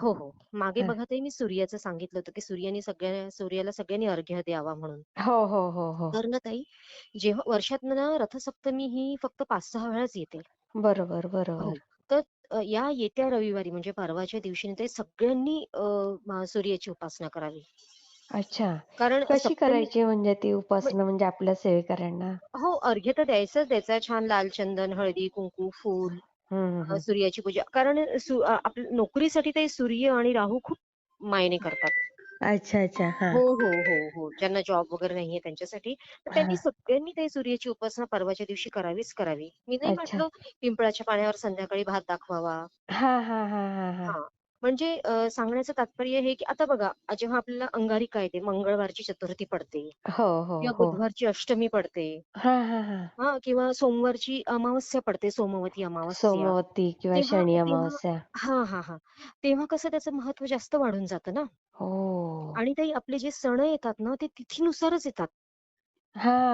हो, हो. मागे हां. बघा ताई मी सूर्याचं सांगितलं होतं, की सूर्याला सगळ्यांनी अर्घ्य द्यावा म्हणून. हो, हो, हो, हो. तर ना ताई, जेव्हा वर्षातनं ना रथसप्तमी ही फक्त 5-6 वेळाच येते. बरोबर, हो. बरोबर. तर या येत्या रविवारी म्हणजे परवाच्या दिवशी ना ते सगळ्यांनी सूर्याची उपासना करावी. अच्छा. कारण कशी सप्तमी करायची म्हणजे ती उपासना म्हणजे आपल्या सेवेकऱ्यांना? हो, अर्घ्य तर द्यायचंच द्यायचं. छान लाल चंदन, हळदी, कुंकू, फूल, हं, हं, हं. सूर्याची पूजा. कारण आपल्या नोकरीसाठी ते सूर्य आणि राहू खूप मायने करतात. अच्छा, अच्छा. हां. हो, हो, हो, हो. ज्यांना जॉब वगैरे नाहीये त्यांच्यासाठी. तर त्यांनी हां. सगळ्यांनी काही सूर्याची उपासना परवाच्या दिवशी करावीच करावी. मी नाही अच्छा. म्हटलं पिंपळाच्या पाण्यावर संध्याकाळी भात दाखवावा. हां, हां, हां, हां, हां. हां. म्हणजे सांगण्याचं तात्पर्य हे, की आता बघा जेव्हा आपल्याला अंगारिका येते, मंगळवारची चतुर्थी पडते हो, हो, किंवा हो. बुधवारची अष्टमी पडते. हां, हां, हां. हां, किंवा सोमवारची अमावास्या पडते, सोमवती अमावास्या. सोमवती किंवा तेव्हा शनी तेव्हा अमावास्या. हां, हां, हां. तेव्हा कसं त्याचं महत्त्व जास्त वाढून जातं ना. हो. आणि ताई आपले जे सण येतात ना, ते तिथीनुसारच येतात. हां.